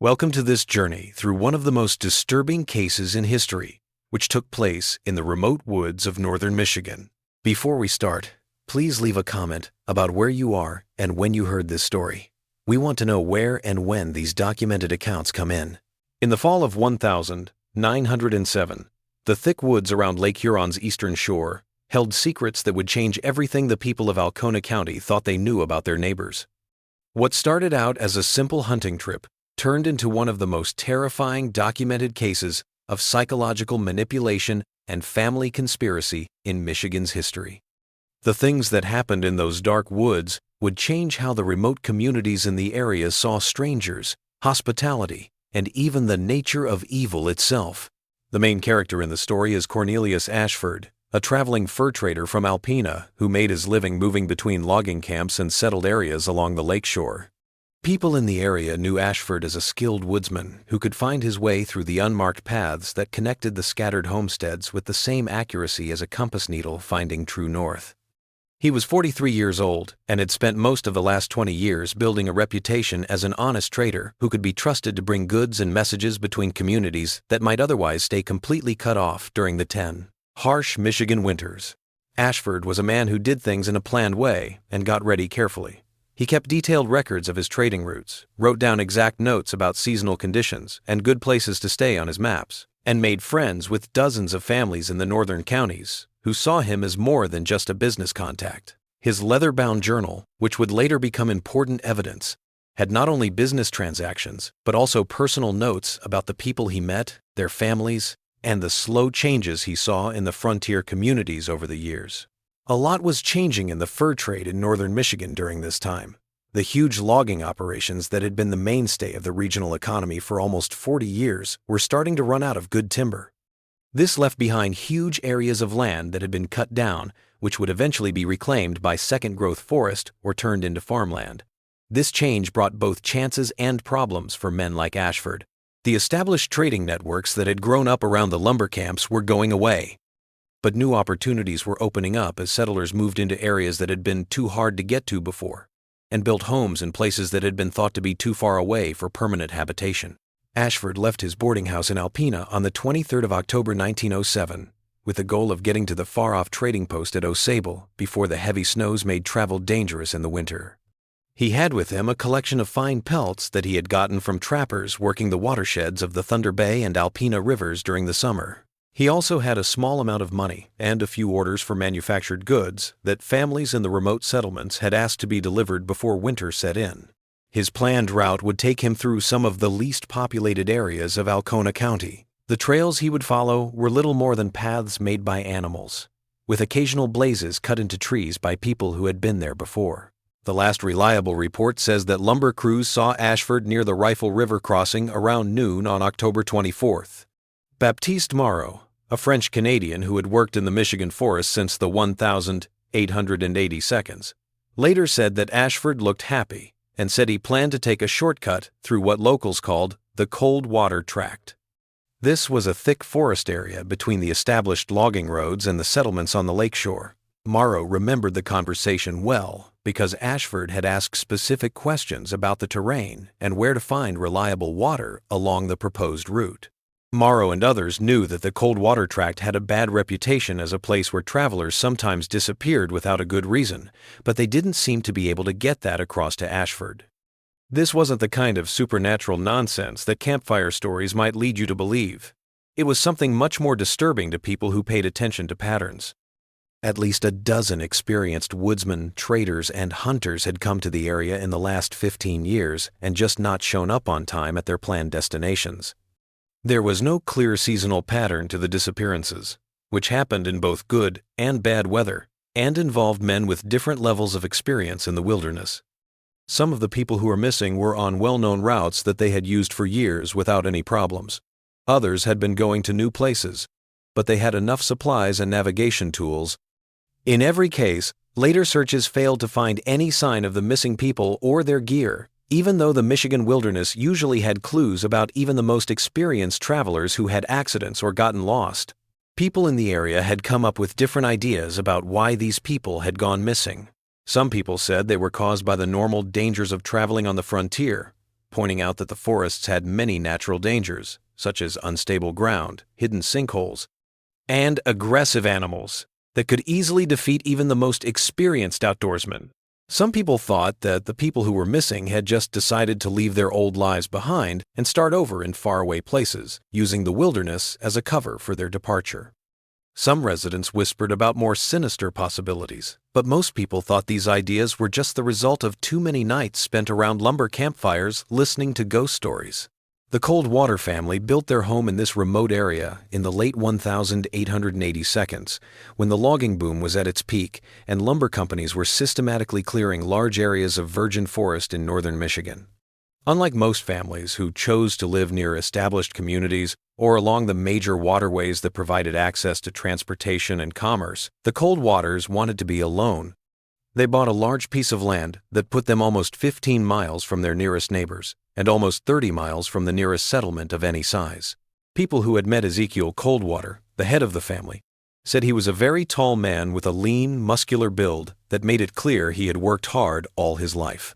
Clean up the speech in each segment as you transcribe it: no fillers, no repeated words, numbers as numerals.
Welcome to this journey through one of the most disturbing cases in history, which took place in the remote woods of northern Michigan. Before we start, please leave a comment about where you are and when you heard this story. We want to know where and when these documented accounts come in. In the fall of 1907, the thick woods around Lake Huron's eastern shore held secrets that would change everything the people of Alcona County thought they knew about their neighbors. What started out as a simple hunting trip turned into one of the most terrifying documented cases of psychological manipulation and family conspiracy in Michigan's history. The things that happened in those dark woods would change how the remote communities in the area saw strangers, hospitality, and even the nature of evil itself. The main character in the story is Cornelius Ashford, a traveling fur trader from Alpena who made his living moving between logging camps and settled areas along the lakeshore. People in the area knew Ashford as a skilled woodsman who could find his way through the unmarked paths that connected the scattered homesteads with the same accuracy as a compass needle finding true north. He was 43 years old and had spent most of the last 20 years building a reputation as an honest trader who could be trusted to bring goods and messages between communities that might otherwise stay completely cut off during the harsh Michigan winters. Ashford was a man who did things in a planned way and got ready carefully. He kept detailed records of his trading routes, wrote down exact notes about seasonal conditions and good places to stay on his maps, and made friends with dozens of families in the northern counties who saw him as more than just a business contact. His leather-bound journal, which would later become important evidence, had not only business transactions, but also personal notes about the people he met, their families, and the slow changes he saw in the frontier communities over the years. A lot was changing in the fur trade in northern Michigan during this time. The huge logging operations that had been the mainstay of the regional economy for almost 40 years were starting to run out of good timber. This left behind huge areas of land that had been cut down, which would eventually be reclaimed by second-growth forest or turned into farmland. This change brought both chances and problems for men like Ashford. The established trading networks that had grown up around the lumber camps were going away. But new opportunities were opening up as settlers moved into areas that had been too hard to get to before, and built homes in places that had been thought to be too far away for permanent habitation. Ashford left his boarding house in Alpena on the 23rd of October 1907, with the goal of getting to the far-off trading post at Osable before the heavy snows made travel dangerous in the winter. He had with him a collection of fine pelts that he had gotten from trappers working the watersheds of the Thunder Bay and Alpena rivers during the summer. He also had a small amount of money and a few orders for manufactured goods that families in the remote settlements had asked to be delivered before winter set in. His planned route would take him through some of the least populated areas of Alcona County. The trails he would follow were little more than paths made by animals, with occasional blazes cut into trees by people who had been there before. The last reliable report says that lumber crews saw Ashford near the Rifle River crossing around noon on October 24th. Baptiste Marot, a French-Canadian who had worked in the Michigan forest since the 1882nd, later said that Ashford looked happy and said he planned to take a shortcut through what locals called the Coldwater Tract. This was a thick forest area between the established logging roads and the settlements on the lakeshore. Marot remembered the conversation well because Ashford had asked specific questions about the terrain and where to find reliable water along the proposed route. Marot and others knew that the Coldwater Tract had a bad reputation as a place where travelers sometimes disappeared without a good reason, but they didn't seem to be able to get that across to Ashford. This wasn't the kind of supernatural nonsense that campfire stories might lead you to believe. It was something much more disturbing to people who paid attention to patterns. At least a dozen experienced woodsmen, traders, and hunters had come to the area in the last 15 years and just not shown up on time at their planned destinations. There was no clear seasonal pattern to the disappearances, which happened in both good and bad weather, and involved men with different levels of experience in the wilderness. Some of the people who were missing were on well-known routes that they had used for years without any problems. Others had been going to new places, but they had enough supplies and navigation tools. In every case, later searches failed to find any sign of the missing people or their gear, even though the Michigan wilderness usually had clues about even the most experienced travelers who had accidents or gotten lost. People in the area had come up with different ideas about why these people had gone missing. Some people said they were caused by the normal dangers of traveling on the frontier. pointing out that the forests had many natural dangers, such as unstable ground, hidden sinkholes, and aggressive animals that could easily defeat even the most experienced outdoorsmen. Some people thought that the people who were missing had just decided to leave their old lives behind and start over in faraway places, using the wilderness as a cover for their departure. Some residents whispered about more sinister possibilities, but most people thought these ideas were just the result of too many nights spent around lumber campfires listening to ghost stories. The Coldwater family built their home in this remote area in the late 1882, when the logging boom was at its peak and lumber companies were systematically clearing large areas of virgin forest in northern Michigan. Unlike most families who chose to live near established communities or along the major waterways that provided access to transportation and commerce, the Coldwaters wanted to be alone. They bought a large piece of land that put them almost 15 miles from their nearest neighbors and almost 30 miles from the nearest settlement of any size. People who had met Ezekiel Coldwater, the head of the family, said he was a very tall man with a lean, muscular build that made it clear he had worked hard all his life.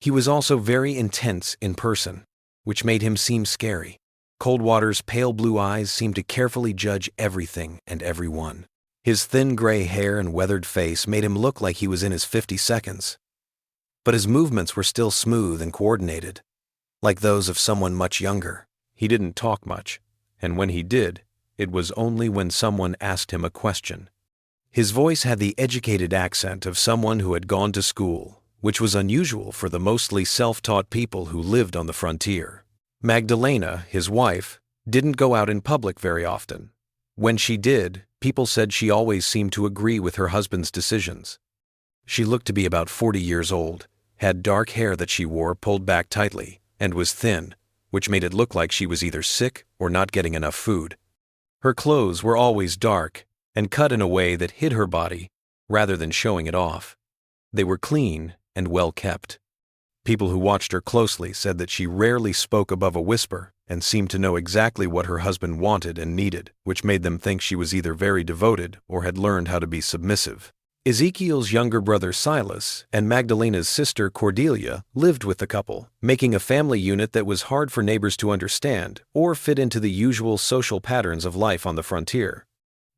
He was also very intense in person, which made him seem scary. Coldwater's pale blue eyes seemed to carefully judge everything and everyone. His thin gray hair and weathered face made him look like he was in his 50s. But his movements were still smooth and coordinated, like those of someone much younger. He didn't talk much, and when he did, it was only when someone asked him a question. His voice had the educated accent of someone who had gone to school, which was unusual for the mostly self-taught people who lived on the frontier. Magdalena, his wife, didn't go out in public very often. When she did, people said she always seemed to agree with her husband's decisions. She looked to be about 40 years old, had dark hair that she wore pulled back tightly, and was thin, which made it look like she was either sick or not getting enough food. Her clothes were always dark and cut in a way that hid her body rather than showing it off. They were clean and well kept. People who watched her closely said that she rarely spoke above a whisper and seemed to know exactly what her husband wanted and needed, which made them think she was either very devoted or had learned how to be submissive. Ezekiel's younger brother Silas and Magdalena's sister Cordelia lived with the couple, making a family unit that was hard for neighbors to understand or fit into the usual social patterns of life on the frontier.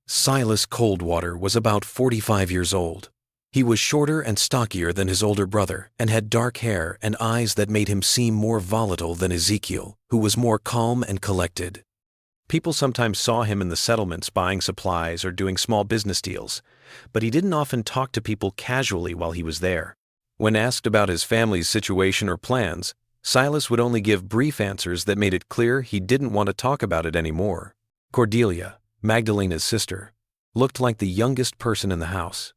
Silas Coldwater was about 45 years old. He was shorter and stockier than his older brother and had dark hair and eyes that made him seem more volatile than Ezekiel, who was more calm and collected. People sometimes saw him in the settlements buying supplies or doing small business deals, but he didn't often talk to people casually while he was there. When asked about his family's situation or plans, Silas would only give brief answers that made it clear he didn't want to talk about it anymore. Cordelia, Magdalena's sister, looked like the youngest person in the house.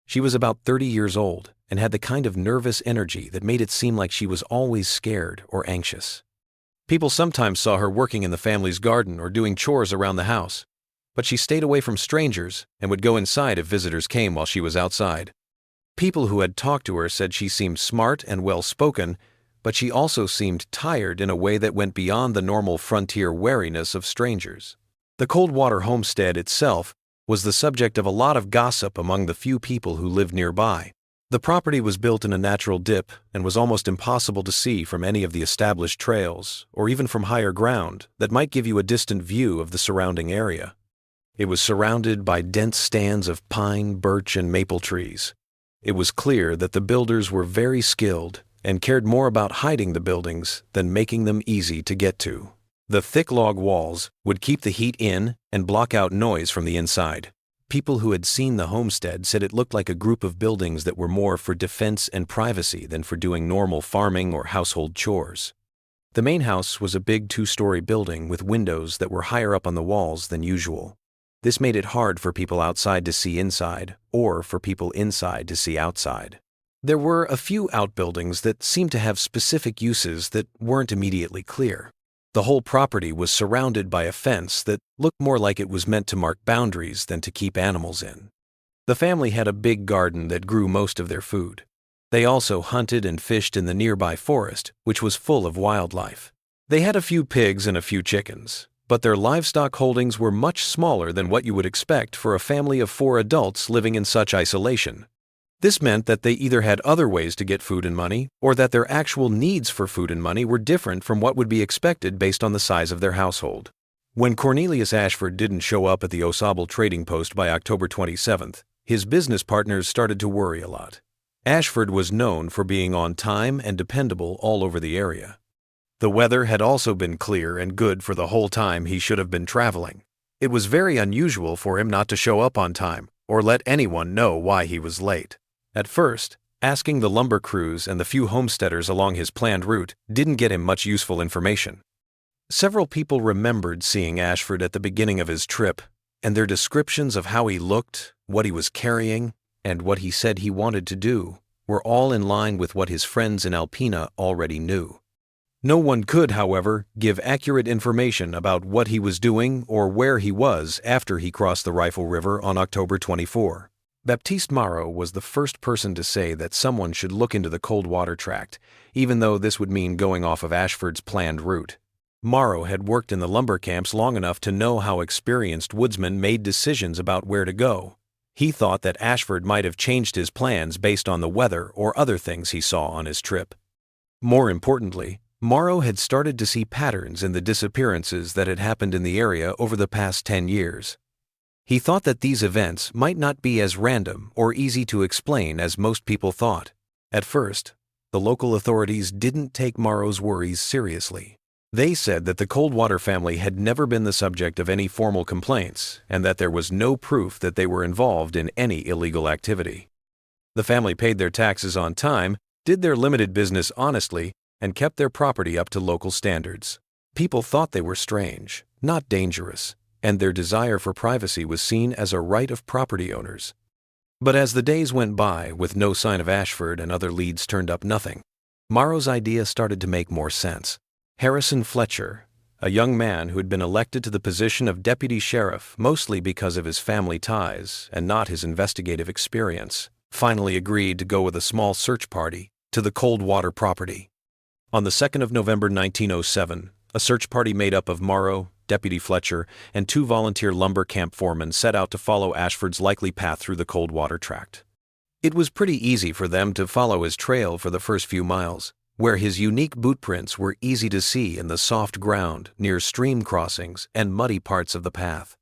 She was about 30 years old and had the kind of nervous energy that made it seem like she was always scared or anxious. People sometimes saw her working in the family's garden or doing chores around the house, but she stayed away from strangers and would go inside if visitors came while she was outside. People who had talked to her said she seemed smart and well-spoken, but she also seemed tired in a way that went beyond the normal frontier wariness of strangers. The Coldwater homestead itself was the subject of a lot of gossip among the few people who lived nearby. The property was built in a natural dip and was almost impossible to see from any of the established trails or even from higher ground that might give you a distant view of the surrounding area. It was surrounded by dense stands of pine, birch, and maple trees. It was clear that the builders were very skilled and cared more about hiding the buildings than making them easy to get to. The thick log walls would keep the heat in and block out noise from the inside. People who had seen the homestead said it looked like a group of buildings that were more for defense and privacy than for doing normal farming or household chores. The main house was a big 2-story building with windows that were higher up on the walls than usual. This made it hard for people outside to see inside or for people inside to see outside. There were a few outbuildings that seemed to have specific uses that weren't immediately clear. The whole property was surrounded by a fence that looked more like it was meant to mark boundaries than to keep animals in. The family had a big garden that grew most of their food. They also hunted and fished in the nearby forest, which was full of wildlife. They had a few pigs and a few chickens, but their livestock holdings were much smaller than what you would expect for a family of 4 adults living in such isolation. This meant that they either had other ways to get food and money, or that their actual needs for food and money were different from what would be expected based on the size of their household. When Cornelius Ashford didn't show up at the Osable trading post by October 27th, his business partners started to worry a lot. Ashford was known for being on time and dependable all over the area. The weather had also been clear and good for the whole time he should have been traveling. It was very unusual for him not to show up on time or let anyone know why he was late. At first, asking the lumber crews and the few homesteaders along his planned route didn't get him much useful information. Several people remembered seeing Ashford at the beginning of his trip, and their descriptions of how he looked, what he was carrying, and what he said he wanted to do were all in line with what his friends in Alpena already knew. No one could, however, give accurate information about what he was doing or where he was after he crossed the Rifle River on October 24. Baptiste Morrow was the first person to say that someone should look into the Coldwater tract, even though this would mean going off of Ashford's planned route. Morrow had worked in the lumber camps long enough to know how experienced woodsmen made decisions about where to go. He thought that Ashford might have changed his plans based on the weather or other things he saw on his trip. More importantly, Morrow had started to see patterns in the disappearances that had happened in the area over the past 10 years. He thought that these events might not be as random or easy to explain as most people thought. At first, the local authorities didn't take Morrow's worries seriously. They said that the Coldwater family had never been the subject of any formal complaints and that there was no proof that they were involved in any illegal activity. The family paid their taxes on time, did their limited business honestly, and kept their property up to local standards. People thought they were strange, not dangerous, and their desire for privacy was seen as a right of property owners. But as the days went by with no sign of Ashford and other leads turned up nothing, Morrow's idea started to make more sense. Harrison Fletcher, a young man who had been elected to the position of deputy sheriff mostly because of his family ties and not his investigative experience, finally agreed to go with a small search party to the Coldwater property. On the 2nd of November 1907, a search party made up of Morrow, Deputy Fletcher, and 2 volunteer lumber camp foremen set out to follow Ashford's likely path through the Coldwater tract. It was pretty easy for them to follow his trail for the first few miles, where his unique boot prints were easy to see in the soft ground near stream crossings and muddy parts of the path.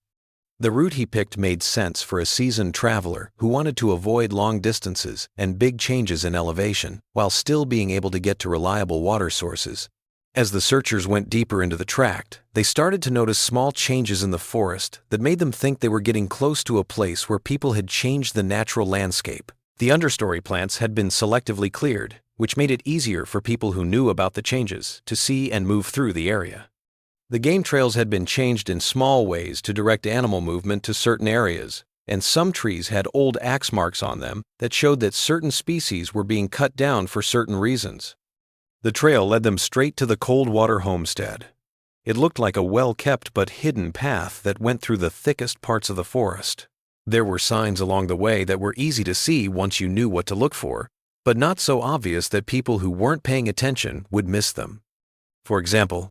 The route he picked made sense for a seasoned traveler who wanted to avoid long distances and big changes in elevation while still being able to get to reliable water sources. As the searchers went deeper into the tract, they started to notice small changes in the forest that made them think they were getting close to a place where people had changed the natural landscape. The understory plants had been selectively cleared, which made it easier for people who knew about the changes to see and move through the area. The game trails had been changed in small ways to direct animal movement to certain areas, and some trees had old axe marks on them that showed that certain species were being cut down for certain reasons. The trail led them straight to the Coldwater homestead. It looked like a well-kept but hidden path that went through the thickest parts of the forest. There were signs along the way that were easy to see once you knew what to look for, but not so obvious that people who weren't paying attention would miss them. For example,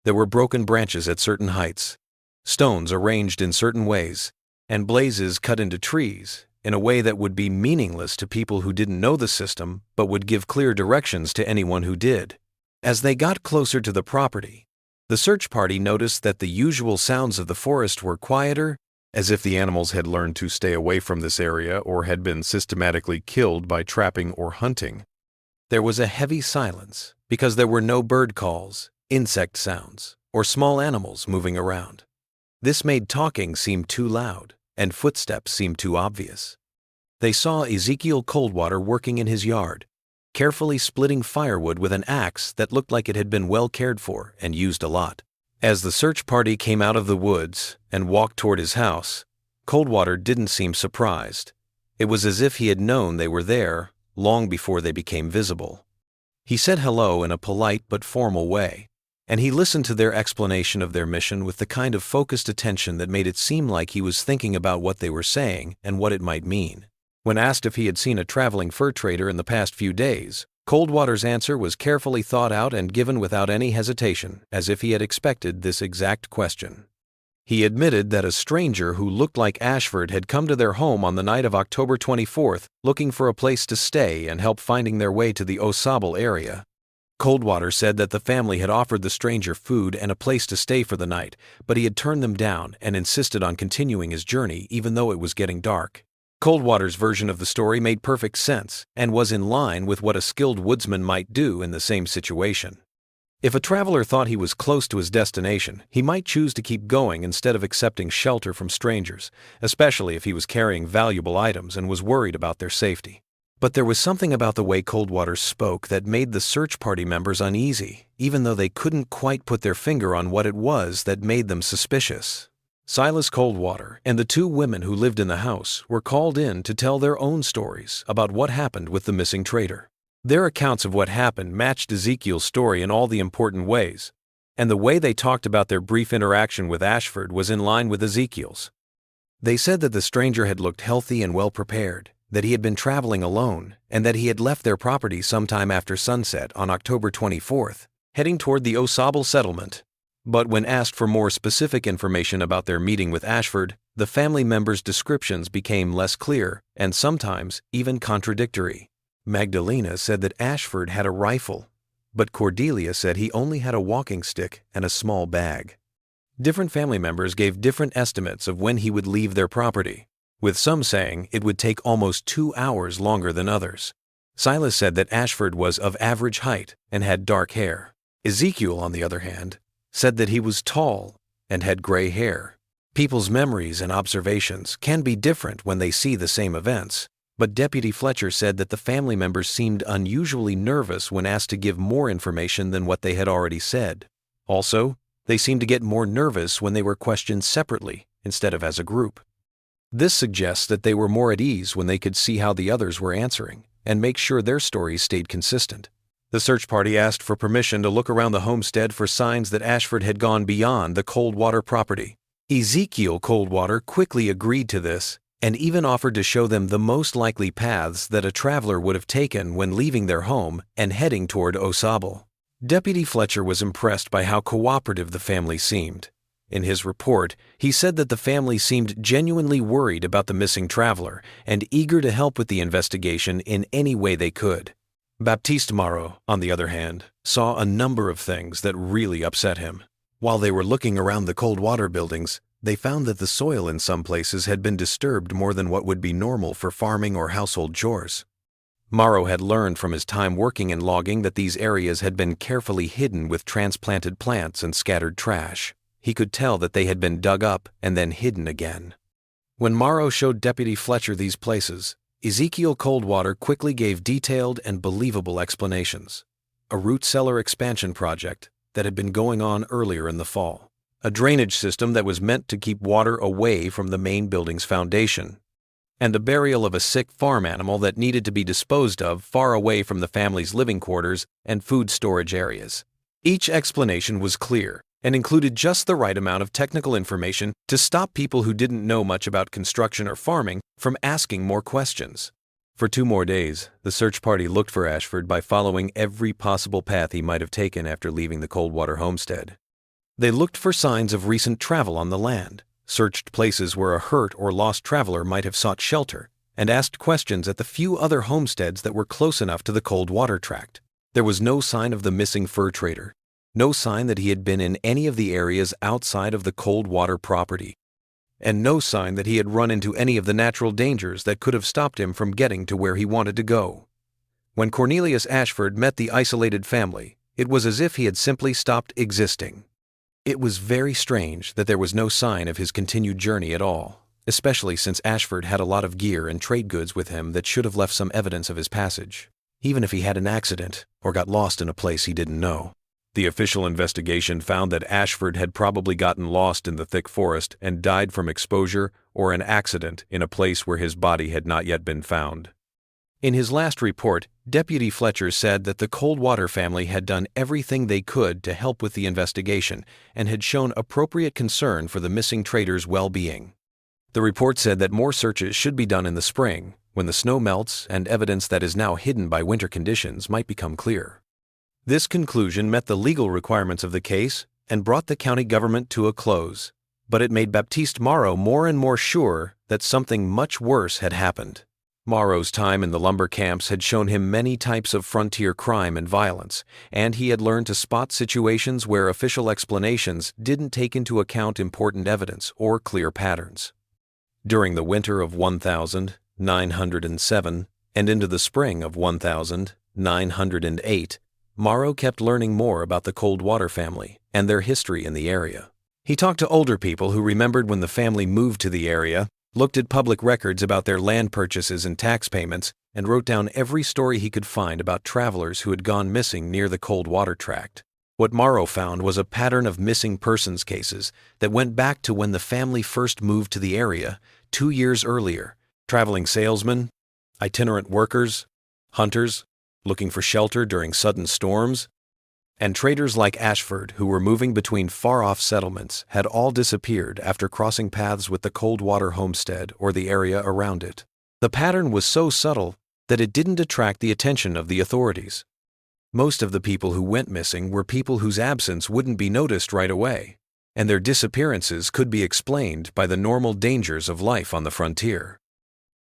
there were broken branches at certain heights, stones arranged in certain ways, and blazes cut into trees in a way that would be meaningless to people who didn't know the system but would give clear directions to anyone who did. As they got closer to the property, the search party noticed that the usual sounds of the forest were quieter, as if the animals had learned to stay away from this area or had been systematically killed by trapping or hunting. There was a heavy silence because there were no bird calls, insect sounds, or small animals moving around. This made talking seem too loud, and footsteps seemed too obvious. They saw Ezekiel Coldwater working in his yard, carefully splitting firewood with an axe that looked like it had been well cared for and used a lot. As the search party came out of the woods and walked toward his house, Coldwater didn't seem surprised. It was as if he had known they were there long before they became visible. He said hello in a polite but formal way, and he listened to their explanation of their mission with the kind of focused attention that made it seem like he was thinking about what they were saying and what it might mean. When asked if he had seen a traveling fur trader in the past few days, Coldwater's answer was carefully thought out and given without any hesitation, as if he had expected this exact question. He admitted that a stranger who looked like Ashford had come to their home on the night of October 24th looking for a place to stay and help finding their way to the Osable area. Coldwater said that the family had offered the stranger food and a place to stay for the night, but he had turned them down and insisted on continuing his journey even though it was getting dark. Coldwater's version of the story made perfect sense and was in line with what a skilled woodsman might do in the same situation. If a traveler thought he was close to his destination, he might choose to keep going instead of accepting shelter from strangers, especially if he was carrying valuable items and was worried about their safety. But there was something about the way Coldwater spoke that made the search party members uneasy, even though they couldn't quite put their finger on what it was that made them suspicious. Silas Coldwater and the two women who lived in the house were called in to tell their own stories about what happened with the missing trader. Their accounts of what happened matched Ezekiel's story in all the important ways, and the way they talked about their brief interaction with Ashford was in line with Ezekiel's. They said that the stranger had looked healthy and well prepared, that he had been traveling alone, and that he had left their property sometime after sunset on October 24th, heading toward the Osable settlement. But when asked for more specific information about their meeting with Ashford, the family members' descriptions became less clear and sometimes even contradictory. Magdalena said that Ashford had a rifle, but Cordelia said he only had a walking stick and a small bag. Different family members gave different estimates of when he would leave their property, with some saying it would take almost 2 hours longer than others. Silas said that Ashford was of average height and had dark hair. Ezekiel, on the other hand, said that he was tall and had gray hair. People's memories and observations can be different when they see the same events, but Deputy Fletcher said that the family members seemed unusually nervous when asked to give more information than what they had already said. Also, they seemed to get more nervous when they were questioned separately instead of as a group. This suggests that they were more at ease when they could see how the others were answering and make sure their stories stayed consistent. The search party asked for permission to look around the homestead for signs that Ashford had gone beyond the Coldwater property. Ezekiel Coldwater quickly agreed to this and even offered to show them the most likely paths that a traveler would have taken when leaving their home and heading toward Osable. Deputy Fletcher was impressed by how cooperative the family seemed. In his report, he said that the family seemed genuinely worried about the missing traveler and eager to help with the investigation in any way they could. Baptiste Marot, on the other hand, saw a number of things that really upset him. While they were looking around the Coldwater buildings, they found that the soil in some places had been disturbed more than what would be normal for farming or household chores. Marot had learned from his time working in logging that these areas had been carefully hidden with transplanted plants and scattered trash. He could tell that they had been dug up and then hidden again. When Marot showed Deputy Fletcher these places, Ezekiel Coldwater quickly gave detailed and believable explanations. A root cellar expansion project that had been going on earlier in the fall. A drainage system that was meant to keep water away from the main building's foundation. And the burial of a sick farm animal that needed to be disposed of far away from the family's living quarters and food storage areas. Each explanation was clear and included just the right amount of technical information to stop people who didn't know much about construction or farming from asking more questions. For 2 more days, the search party looked for Ashford by following every possible path he might have taken after leaving the Coldwater homestead. They looked for signs of recent travel on the land, searched places where a hurt or lost traveler might have sought shelter, and asked questions at the few other homesteads that were close enough to the Coldwater tract. There was no sign of the missing fur trader. No sign that he had been in any of the areas outside of the Coldwater property, and no sign that he had run into any of the natural dangers that could have stopped him from getting to where he wanted to go. When Cornelius Ashford met the isolated family, it was as if he had simply stopped existing. It was very strange that there was no sign of his continued journey at all, especially since Ashford had a lot of gear and trade goods with him that should have left some evidence of his passage, even if he had an accident or got lost in a place he didn't know. The official investigation found that Ashford had probably gotten lost in the thick forest and died from exposure or an accident in a place where his body had not yet been found. In his last report, Deputy Fletcher said that the Coldwater family had done everything they could to help with the investigation and had shown appropriate concern for the missing trader's well-being. The report said that more searches should be done in the spring, when the snow melts and evidence that is now hidden by winter conditions might become clear. This conclusion met the legal requirements of the case and brought the county government to a close. but it made Baptiste Morrow more and more sure that something much worse had happened. Morrow's time in the lumber camps had shown him many types of frontier crime and violence, and he had learned to spot situations where official explanations didn't take into account important evidence or clear patterns. During the winter of 1907 and into the spring of 1908, Morrow kept learning more about the Coldwater family and their history in the area. He talked to older people who remembered when the family moved to the area, looked at public records about their land purchases and tax payments, and wrote down every story he could find about travelers who had gone missing near the Coldwater tract. What Morrow found was a pattern of missing persons cases that went back to when the family first moved to the area 2 years earlier. Traveling salesmen, itinerant workers, hunters, looking for shelter during sudden storms, and traders like Ashford who were moving between far-off settlements had all disappeared after crossing paths with the Coldwater homestead or the area around it. The pattern was so subtle that it didn't attract the attention of the authorities. Most of the people who went missing were people whose absence wouldn't be noticed right away, and their disappearances could be explained by the normal dangers of life on the frontier.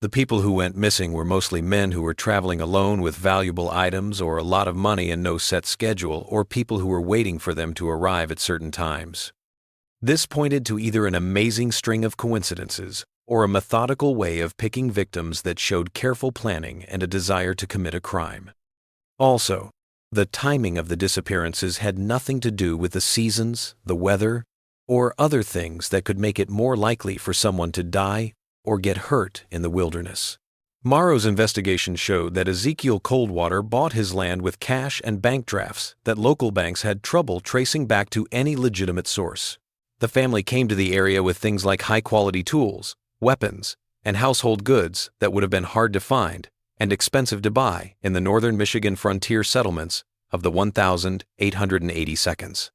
The people who went missing were mostly men who were traveling alone with valuable items or a lot of money and no set schedule, or people who were waiting for them to arrive at certain times. This pointed to either an amazing string of coincidences or a methodical way of picking victims that showed careful planning and a desire to commit a crime. Also, the timing of the disappearances had nothing to do with the seasons, the weather, or other things that could make it more likely for someone to die or get hurt in the wilderness. Morrow's investigation showed that Ezekiel Coldwater bought his land with cash and bank drafts that local banks had trouble tracing back to any legitimate source. The family came to the area with things like high-quality tools, weapons, and household goods that would have been hard to find and expensive to buy in the northern Michigan frontier settlements of the 1,882nd.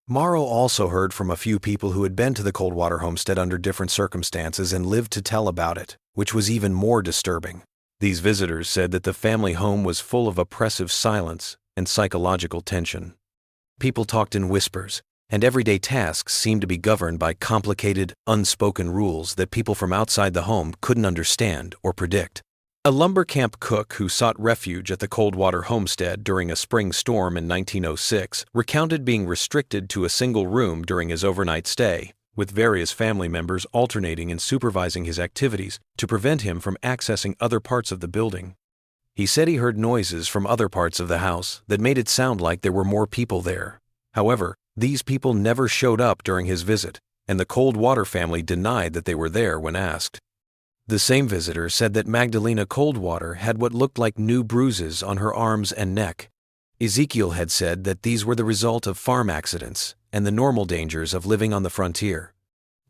Morrow also heard from a few people who had been to the Coldwater homestead under different circumstances and lived to tell about it, which was even more disturbing. These visitors said that the family home was full of oppressive silence and psychological tension. People talked in whispers, and everyday tasks seemed to be governed by complicated, unspoken rules that people from outside the home couldn't understand or predict. A lumber camp cook who sought refuge at the Coldwater homestead during a spring storm in 1906 recounted being restricted to a single room during his overnight stay, with various family members alternating in supervising his activities to prevent him from accessing other parts of the building. He said he heard noises from other parts of the house that made it sound like there were more people there. However, these people never showed up during his visit, and the Coldwater family denied that they were there when asked. The same visitor said that Magdalena Coldwater had what looked like new bruises on her arms and neck. Ezekiel had said that these were the result of farm accidents and the normal dangers of living on the frontier.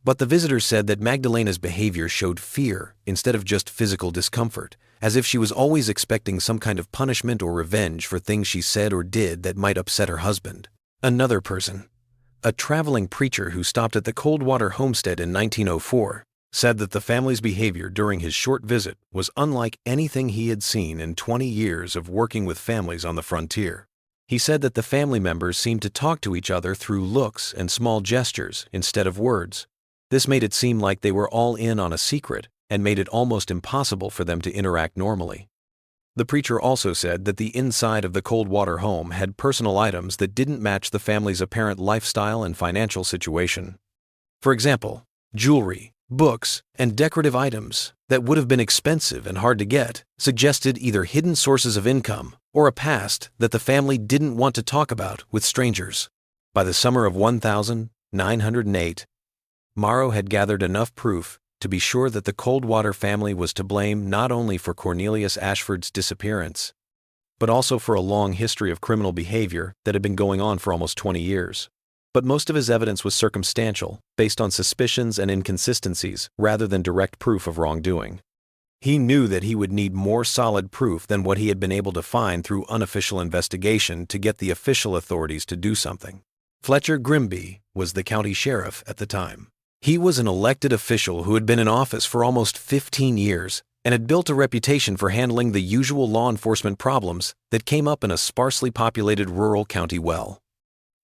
But the visitor said that Magdalena's behavior showed fear instead of just physical discomfort, as if she was always expecting some kind of punishment or revenge for things she said or did that might upset her husband. Another person, a traveling preacher who stopped at the Coldwater homestead in 1904, said that the family's behavior during his short visit was unlike anything he had seen in 20 years of working with families on the frontier. He said that the family members seemed to talk to each other through looks and small gestures instead of words. This made it seem like they were all in on a secret and made it almost impossible for them to interact normally. The preacher also said that the inside of the Coldwater home had personal items that didn't match the family's apparent lifestyle and financial situation. For example, jewelry, books, and decorative items that would have been expensive and hard to get suggested either hidden sources of income or a past that the family didn't want to talk about with strangers. By the summer of 1908, Morrow had gathered enough proof to be sure that the Coldwater family was to blame not only for Cornelius Ashford's disappearance, but also for a long history of criminal behavior that had been going on for almost 20 years. But most of his evidence was circumstantial, based on suspicions and inconsistencies rather than direct proof of wrongdoing. He knew that he would need more solid proof than what he had been able to find through unofficial investigation to get the official authorities to do something. Fletcher Grimby was the county sheriff at the time. He was an elected official who had been in office for almost 15 years and had built a reputation for handling the usual law enforcement problems that came up in a sparsely populated rural county well.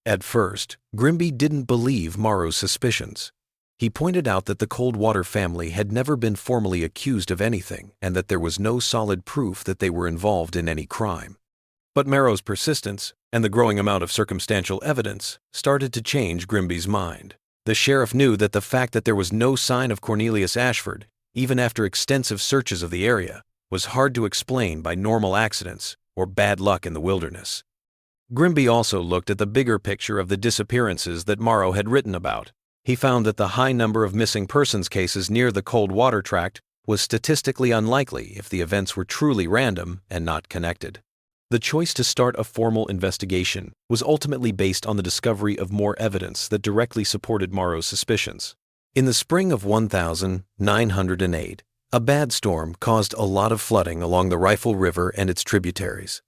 At first, Grimby didn't believe Morrow's suspicions. He pointed out that the Coldwater family had never been formally accused of anything and that there was no solid proof that they were involved in any crime. But Marrow's persistence and the growing amount of circumstantial evidence started to change Grimby's mind. The sheriff knew that the fact that there was no sign of Cornelius Ashford, even after extensive searches of the area, was hard to explain by normal accidents or bad luck in the wilderness. Grimby also looked at the bigger picture of the disappearances that Morrow had written about. He found that the high number of missing persons cases near the Coldwater tract was statistically unlikely if the events were truly random and not connected. The choice to start a formal investigation was ultimately based on the discovery of more evidence that directly supported Morrow's suspicions. In the spring of 1908, a bad storm caused a lot of flooding along the Rifle River and its tributaries.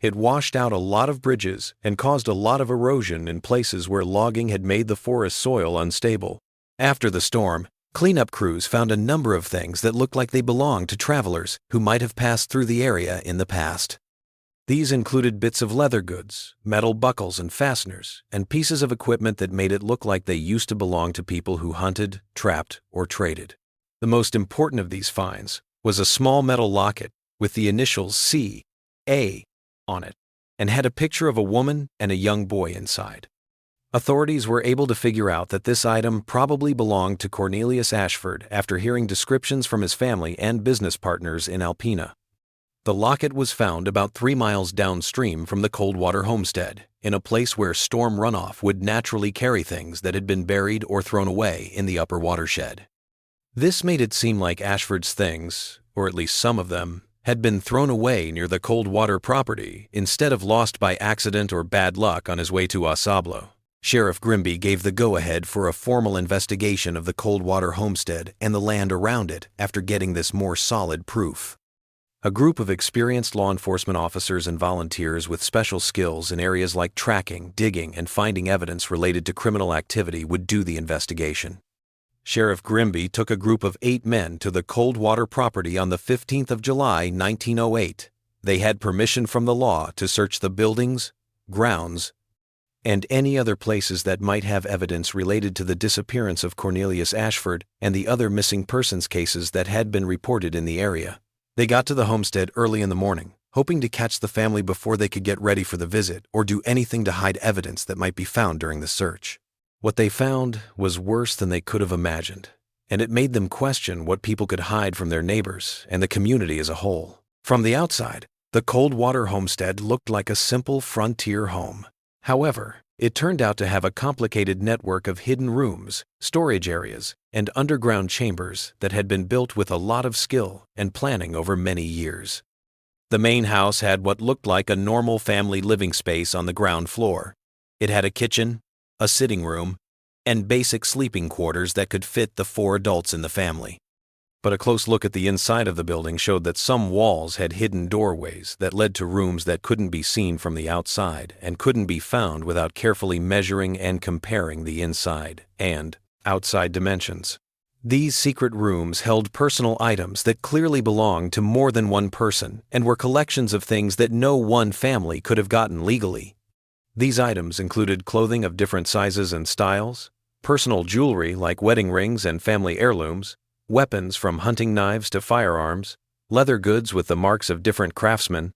It washed out a lot of bridges and caused a lot of erosion in places where logging had made the forest soil unstable. After the storm, cleanup crews found a number of things that looked like they belonged to travelers who might have passed through the area in the past. These included bits of leather goods, metal buckles and fasteners, and pieces of equipment that made it look like they used to belong to people who hunted, trapped, or traded. The most important of these finds was a small metal locket with the initials C.A. on it, and had a picture of a woman and a young boy inside. Authorities were able to figure out that this item probably belonged to Cornelius Ashford after hearing descriptions from his family and business partners in Alpena. The locket was found about 3 miles downstream from the Coldwater homestead, in a place where storm runoff would naturally carry things that had been buried or thrown away in the upper watershed. This made it seem like Ashford's things, or at least some of them, had been thrown away near the Coldwater property instead of lost by accident or bad luck on his way to Osablo. Sheriff Grimby gave the go-ahead for a formal investigation of the Coldwater homestead and the land around it after getting this more solid proof. A group of experienced law enforcement officers and volunteers with special skills in areas like tracking, digging, and finding evidence related to criminal activity would do the investigation. Sheriff Grimby took a group of 8 men to the Coldwater property on the 15th of July, 1908. They had permission from the law to search the buildings, grounds, and any other places that might have evidence related to the disappearance of Cornelius Ashford and the other missing persons cases that had been reported in the area. They got to the homestead early in the morning, hoping to catch the family before they could get ready for the visit or do anything to hide evidence that might be found during the search. What they found was worse than they could have imagined, and it made them question what people could hide from their neighbors and the community as a whole. From the outside, the Coldwater homestead looked like a simple frontier home. However, it turned out to have a complicated network of hidden rooms, storage areas, and underground chambers that had been built with a lot of skill and planning over many years. The main house had what looked like a normal family living space on the ground floor. It had a kitchen, a sitting room, and basic sleeping quarters that could fit the 4 adults in the family. But a close look at the inside of the building showed that some walls had hidden doorways that led to rooms that couldn't be seen from the outside and couldn't be found without carefully measuring and comparing the inside and outside dimensions. These secret rooms held personal items that clearly belonged to more than one person and were collections of things that no one family could have gotten legally. These items included clothing of different sizes and styles, personal jewelry like wedding rings and family heirlooms, weapons from hunting knives to firearms, leather goods with the marks of different craftsmen,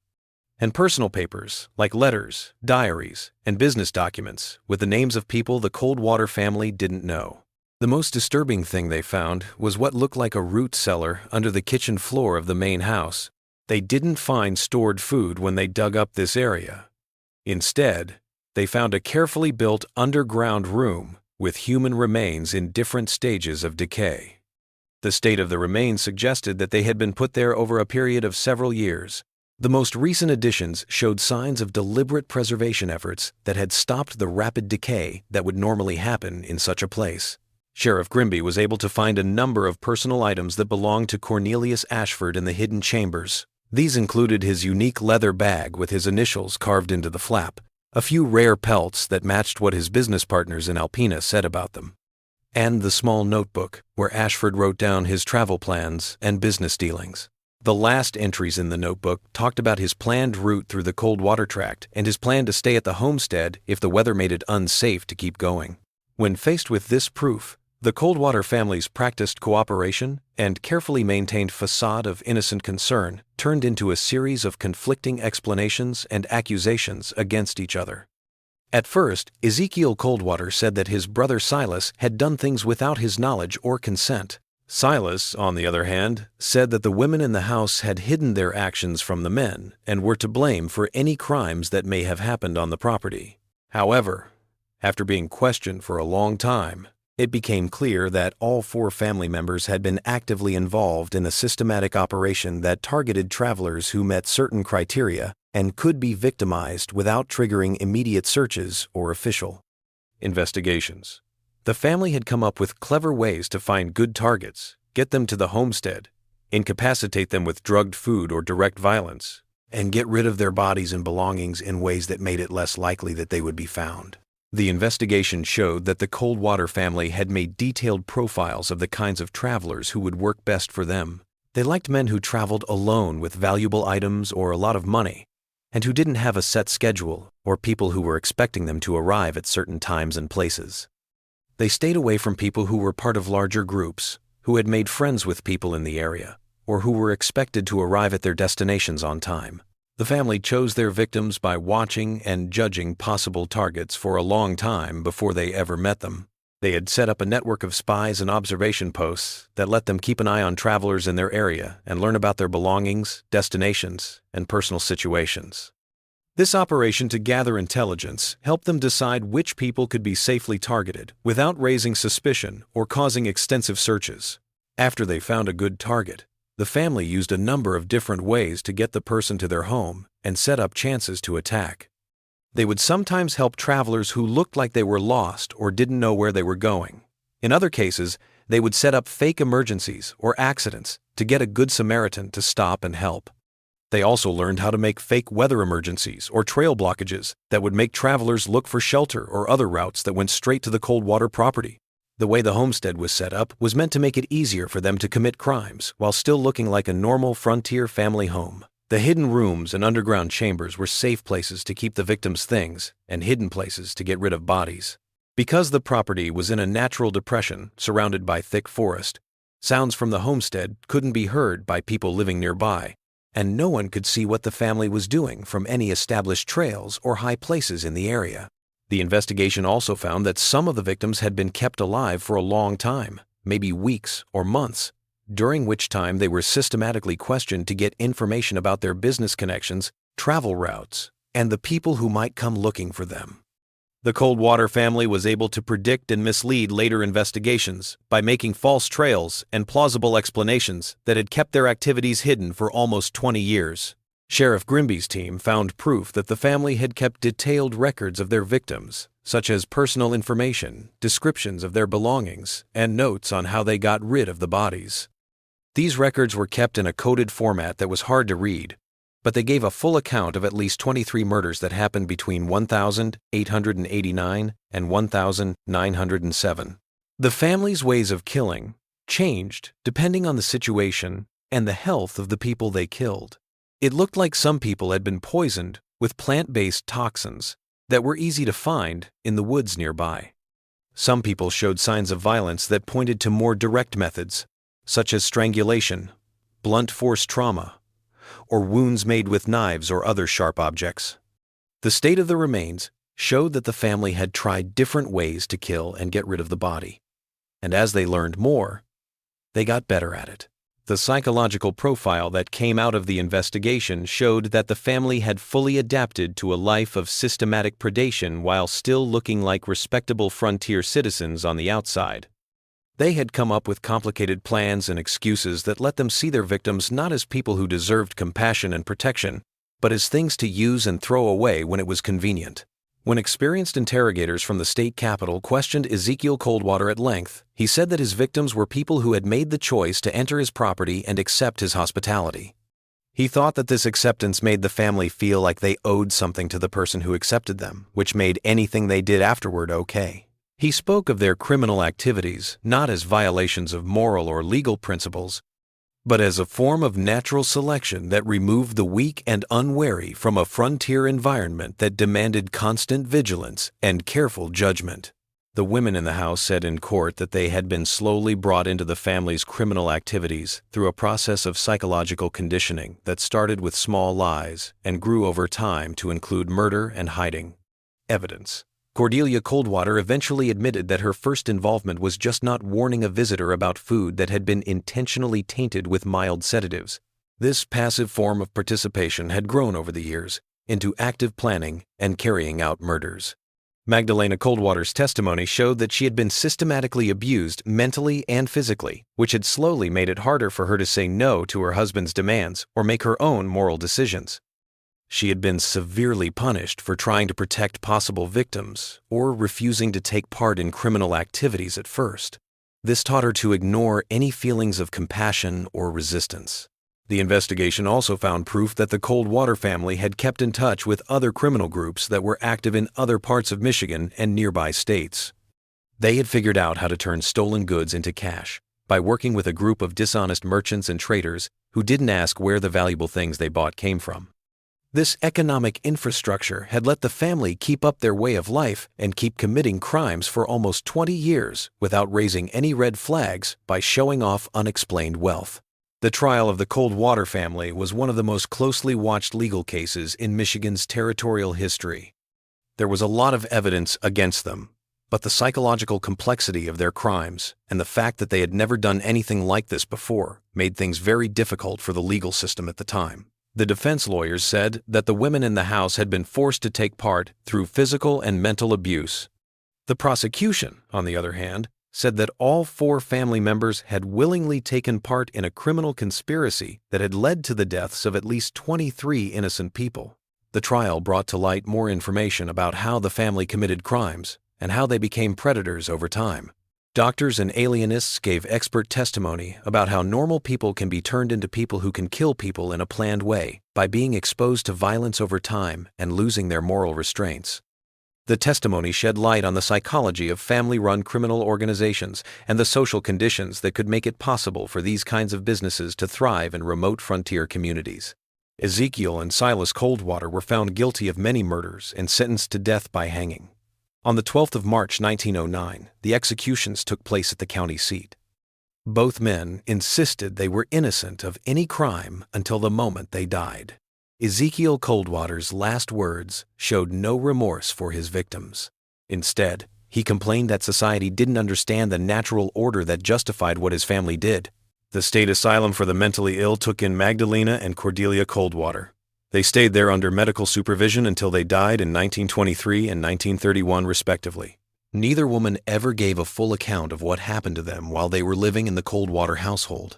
and personal papers like letters, diaries, and business documents with the names of people the Coldwater family didn't know. The most disturbing thing they found was what looked like a root cellar under the kitchen floor of the main house. They didn't find stored food when they dug up this area. Instead, they found a carefully built underground room with human remains in different stages of decay. The state of the remains suggested that they had been put there over a period of several years. The most recent additions showed signs of deliberate preservation efforts that had stopped the rapid decay that would normally happen in such a place. Sheriff Grimby was able to find a number of personal items that belonged to Cornelius Ashford in the hidden chambers. These included his unique leather bag with his initials carved into the flap, a few rare pelts that matched what his business partners in Alpena said about them, and the small notebook where Ashford wrote down his travel plans and business dealings. The last entries in the notebook talked about his planned route through the Coldwater tract and his plan to stay at the homestead if the weather made it unsafe to keep going. When faced with this proof, The Coldwater family's practiced cooperation and carefully maintained facade of innocent concern turned into a series of conflicting explanations and accusations against each other. At first, Ezekiel Coldwater said that his brother Silas had done things without his knowledge or consent. Silas, on the other hand, said that the women in the house had hidden their actions from the men and were to blame for any crimes that may have happened on the property. However, after being questioned for a long time, it became clear that all 4 family members had been actively involved in a systematic operation that targeted travelers who met certain criteria and could be victimized without triggering immediate searches or official investigations. The family had come up with clever ways to find good targets, get them to the homestead, incapacitate them with drugged food or direct violence, and get rid of their bodies and belongings in ways that made it less likely that they would be found. The investigation showed that the Coldwater family had made detailed profiles of the kinds of travelers who would work best for them. They liked men who traveled alone with valuable items or a lot of money, and who didn't have a set schedule or people who were expecting them to arrive at certain times and places. They stayed away from people who were part of larger groups, who had made friends with people in the area, or who were expected to arrive at their destinations on time. The family chose their victims by watching and judging possible targets for a long time before they ever met them. They had set up a network of spies and observation posts that let them keep an eye on travelers in their area and learn about their belongings, destinations, and personal situations. This operation to gather intelligence helped them decide which people could be safely targeted without raising suspicion or causing extensive searches. After they found a good target, the family used a number of different ways to get the person to their home and set up chances to attack. They would sometimes help travelers who looked like they were lost or didn't know where they were going. In other cases, they would set up fake emergencies or accidents to get a good Samaritan to stop and help. They also learned how to make fake weather emergencies or trail blockages that would make travelers look for shelter or other routes that went straight to the Coldwater property. The way the homestead was set up was meant to make it easier for them to commit crimes while still looking like a normal frontier family home. The hidden rooms and underground chambers were safe places to keep the victims' things and hidden places to get rid of bodies. Because the property was in a natural depression surrounded by thick forest, sounds from the homestead couldn't be heard by people living nearby, and no one could see what the family was doing from any established trails or high places in the area. The investigation also found that some of the victims had been kept alive for a long time, maybe weeks or months, during which time they were systematically questioned to get information about their business connections, travel routes, and the people who might come looking for them. The Coldwater family was able to predict and mislead later investigations by making false trails and plausible explanations that had kept their activities hidden for almost 20 years. Sheriff Grimby's team found proof that the family had kept detailed records of their victims, such as personal information, descriptions of their belongings, and notes on how they got rid of the bodies. These records were kept in a coded format that was hard to read, but they gave a full account of at least 23 murders that happened between 1,889 and 1,907. The family's ways of killing changed depending on the situation and the health of the people they killed. It looked like some people had been poisoned with plant-based toxins that were easy to find in the woods nearby. Some people showed signs of violence that pointed to more direct methods, such as strangulation, blunt force trauma, or wounds made with knives or other sharp objects. The state of the remains showed that the family had tried different ways to kill and get rid of the body, and as they learned more, they got better at it. The psychological profile that came out of the investigation showed that the family had fully adapted to a life of systematic predation while still looking like respectable frontier citizens on the outside. They had come up with complicated plans and excuses that let them see their victims not as people who deserved compassion and protection, but as things to use and throw away when it was convenient. When experienced interrogators from the state capitol questioned Ezekiel Coldwater at length, he said that his victims were people who had made the choice to enter his property and accept his hospitality. He thought that this acceptance made the family feel like they owed something to the person who accepted them, which made anything they did afterward okay. He spoke of their criminal activities not as violations of moral or legal principles, but as a form of natural selection that removed the weak and unwary from a frontier environment that demanded constant vigilance and careful judgment. The women in the house said in court that they had been slowly brought into the family's criminal activities through a process of psychological conditioning that started with small lies and grew over time to include murder and hiding. Evidence. Cordelia Coldwater eventually admitted that her first involvement was just not warning a visitor about food that had been intentionally tainted with mild sedatives. This passive form of participation had grown over the years into active planning and carrying out murders. Magdalena Coldwater's testimony showed that she had been systematically abused mentally and physically, which had slowly made it harder for her to say no to her husband's demands or make her own moral decisions. She had been severely punished for trying to protect possible victims or refusing to take part in criminal activities at first. This taught her to ignore any feelings of compassion or resistance. The investigation also found proof that the Coldwater family had kept in touch with other criminal groups that were active in other parts of Michigan and nearby states. They had figured out how to turn stolen goods into cash by working with a group of dishonest merchants and traders who didn't ask where the valuable things they bought came from. This economic infrastructure had let the family keep up their way of life and keep committing crimes for almost 20 years without raising any red flags by showing off unexplained wealth. The trial of the Coldwater family was one of the most closely watched legal cases in Michigan's territorial history. There was a lot of evidence against them, but the psychological complexity of their crimes and the fact that they had never done anything like this before made things very difficult for the legal system at the time. The defense lawyers said that the women in the house had been forced to take part through physical and mental abuse. The prosecution, on the other hand, said that all 4 family members had willingly taken part in a criminal conspiracy that had led to the deaths of at least 23 innocent people. The trial brought to light more information about how the family committed crimes and how they became predators over time. Doctors and alienists gave expert testimony about how normal people can be turned into people who can kill people in a planned way by being exposed to violence over time and losing their moral restraints. The testimony shed light on the psychology of family-run criminal organizations and the social conditions that could make it possible for these kinds of businesses to thrive in remote frontier communities. Ezekiel and Silas Coldwater were found guilty of many murders and sentenced to death by hanging. On the 12th of March 1909, the executions took place at the county seat. Both men insisted they were innocent of any crime until the moment they died. Ezekiel Coldwater's last words showed no remorse for his victims. Instead, he complained that society didn't understand the natural order that justified what his family did. The state asylum for the mentally ill took in Magdalena and Cordelia Coldwater. They stayed there under medical supervision until they died in 1923 and 1931 respectively. Neither woman ever gave a full account of what happened to them while they were living in the Coldwater household.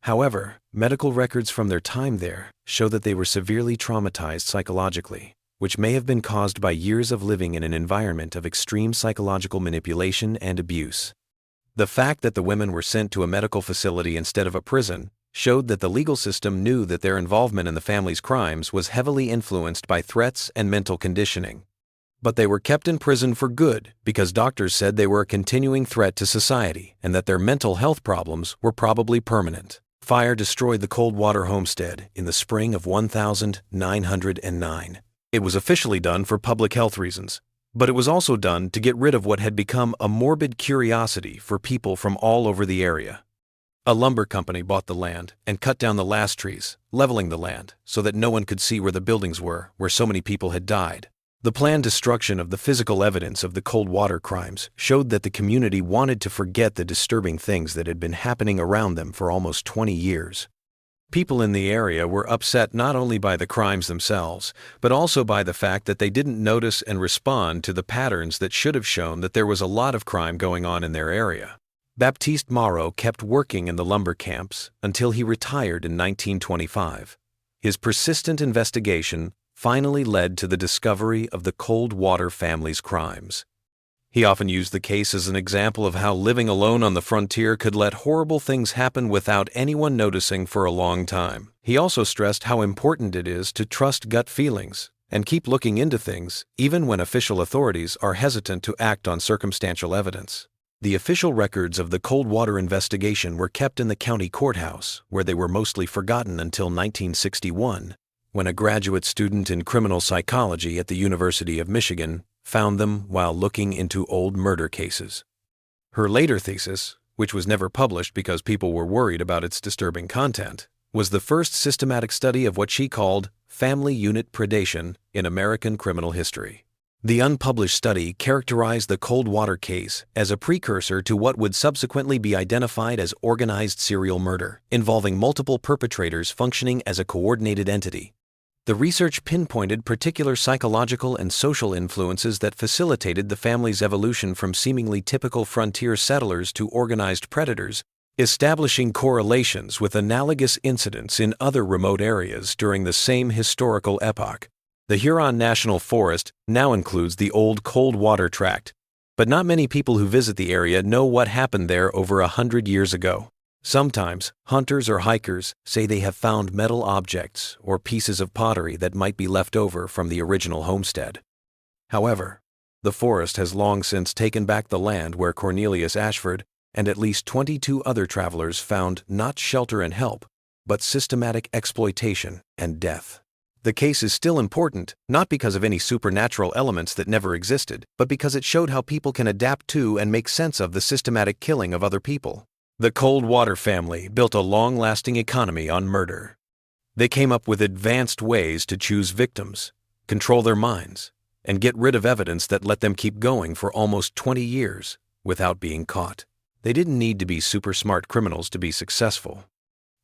However, medical records from their time there show that they were severely traumatized psychologically, which may have been caused by years of living in an environment of extreme psychological manipulation and abuse. The fact that the women were sent to a medical facility instead of a prison showed that the legal system knew that their involvement in the family's crimes was heavily influenced by threats and mental conditioning. But they were kept in prison for good because doctors said they were a continuing threat to society and that their mental health problems were probably permanent. Fire destroyed the Coldwater homestead in the spring of 1909. It was officially done for public health reasons, but it was also done to get rid of what had become a morbid curiosity for people from all over the area. A lumber company bought the land and cut down the last trees, leveling the land so that no one could see where the buildings were, where so many people had died. The planned destruction of the physical evidence of the Coldwater crimes showed that the community wanted to forget the disturbing things that had been happening around them for almost 20 years. People in the area were upset not only by the crimes themselves, but also by the fact that they didn't notice and respond to the patterns that should have shown that there was a lot of crime going on in their area. Baptiste Morrow kept working in the lumber camps until he retired in 1925. His persistent investigation finally led to the discovery of the Coldwater family's crimes. He often used the case as an example of how living alone on the frontier could let horrible things happen without anyone noticing for a long time. He also stressed how important it is to trust gut feelings and keep looking into things even when official authorities are hesitant to act on circumstantial evidence. The official records of the Coldwater investigation were kept in the county courthouse, where they were mostly forgotten until 1961, when a graduate student in criminal psychology at the University of Michigan found them while looking into old murder cases. Her later thesis, which was never published because people were worried about its disturbing content, was the first systematic study of what she called family unit predation in American criminal history. The unpublished study characterized the Coldwater case as a precursor to what would subsequently be identified as organized serial murder, involving multiple perpetrators functioning as a coordinated entity. The research pinpointed particular psychological and social influences that facilitated the family's evolution from seemingly typical frontier settlers to organized predators, establishing correlations with analogous incidents in other remote areas during the same historical epoch. The Huron National Forest now includes the old Coldwater Tract, but not many people who visit the area know what happened there over 100 years ago. Sometimes, hunters or hikers say they have found metal objects or pieces of pottery that might be left over from the original homestead. However, the forest has long since taken back the land where Cornelius Ashford and at least 22 other travelers found not shelter and help, but systematic exploitation and death. The case is still important, not because of any supernatural elements that never existed, but because it showed how people can adapt to and make sense of the systematic killing of other people. The Coldwater family built a long-lasting economy on murder. They came up with advanced ways to choose victims, control their minds, and get rid of evidence that let them keep going for almost 20 years without being caught. They didn't need to be super smart criminals to be successful.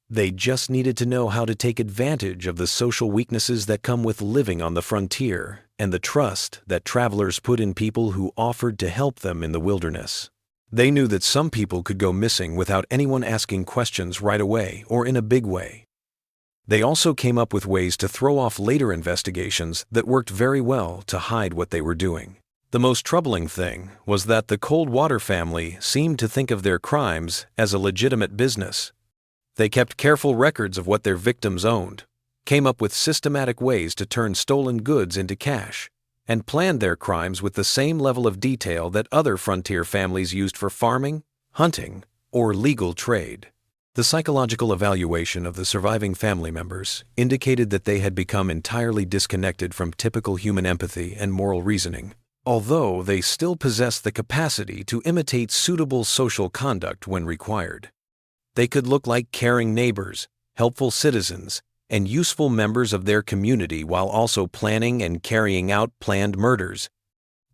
They just needed to know how to take advantage of the social weaknesses that come with living on the frontier and the trust that travelers put in people who offered to help them in the wilderness. They knew that some people could go missing without anyone asking questions right away or in a big way. They also came up with ways to throw off later investigations that worked very well to hide what they were doing. The most troubling thing was that the Coldwater family seemed to think of their crimes as a legitimate business. They kept careful records of what their victims owned, came up with systematic ways to turn stolen goods into cash, and planned their crimes with the same level of detail that other frontier families used for farming, hunting, or legal trade. The psychological evaluation of the surviving family members indicated that they had become entirely disconnected from typical human empathy and moral reasoning, although they still possessed the capacity to imitate suitable social conduct when required. They could look like caring neighbors, helpful citizens, and useful members of their community while also planning and carrying out planned murders.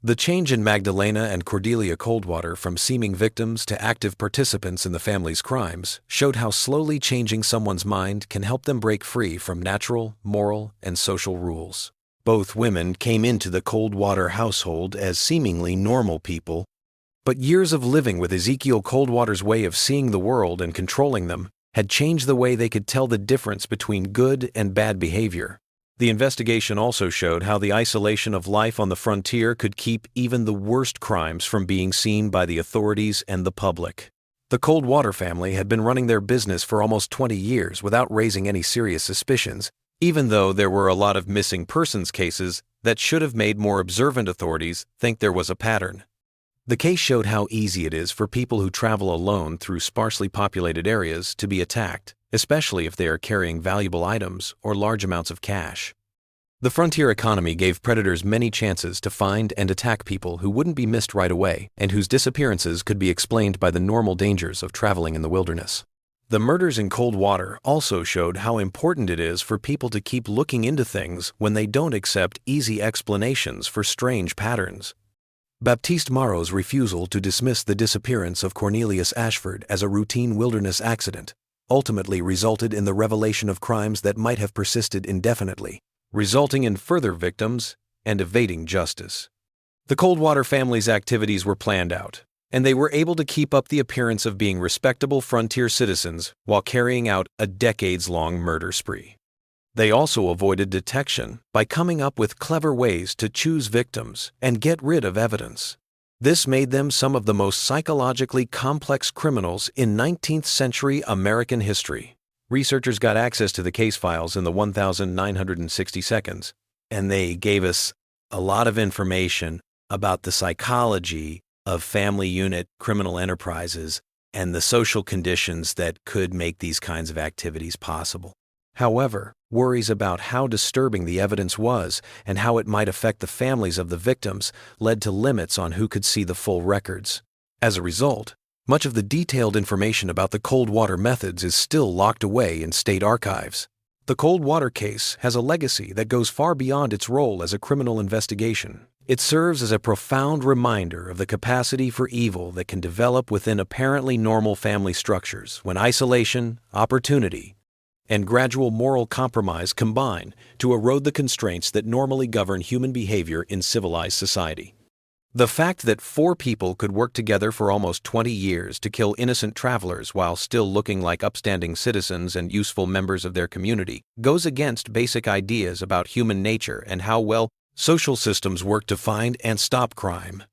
The change in Magdalena and Cordelia Coldwater from seeming victims to active participants in the family's crimes showed how slowly changing someone's mind can help them break free from natural, moral, and social rules. Both women came into the Coldwater household as seemingly normal people, but years of living with Ezekiel Coldwater's way of seeing the world and controlling them had changed the way they could tell the difference between good and bad behavior. The investigation also showed how the isolation of life on the frontier could keep even the worst crimes from being seen by the authorities and the public. The Coldwater family had been running their business for almost 20 years without raising any serious suspicions, even though there were a lot of missing persons cases that should have made more observant authorities think there was a pattern. The case showed how easy it is for people who travel alone through sparsely populated areas to be attacked, especially if they are carrying valuable items or large amounts of cash. The frontier economy gave predators many chances to find and attack people who wouldn't be missed right away and whose disappearances could be explained by the normal dangers of traveling in the wilderness. The murders in Coldwater also showed how important it is for people to keep looking into things when they don't accept easy explanations for strange patterns. Baptiste Marot's refusal to dismiss the disappearance of Cornelius Ashford as a routine wilderness accident ultimately resulted in the revelation of crimes that might have persisted indefinitely, resulting in further victims and evading justice. The Coldwater family's activities were planned out, and they were able to keep up the appearance of being respectable frontier citizens while carrying out a decades-long murder spree. They also avoided detection by coming up with clever ways to choose victims and get rid of evidence. This made them some of the most psychologically complex criminals in 19th century American history. Researchers got access to the case files in the 1,960 seconds, and they gave us a lot of information about the psychology of family unit criminal enterprises and the social conditions that could make these kinds of activities possible. However, Worries about how disturbing the evidence was and how it might affect the families of the victims led to limits on who could see the full records. As a result, much of the detailed information about the Coldwater methods is still locked away in state archives. The Coldwater case has a legacy that goes far beyond its role as a criminal investigation. It serves as a profound reminder of the capacity for evil that can develop within apparently normal family structures when isolation, opportunity, and gradual moral compromise combine to erode the constraints that normally govern human behavior in civilized society. The fact that 4 people could work together for almost 20 years to kill innocent travelers while still looking like upstanding citizens and useful members of their community goes against basic ideas about human nature and how well social systems work to find and stop crime.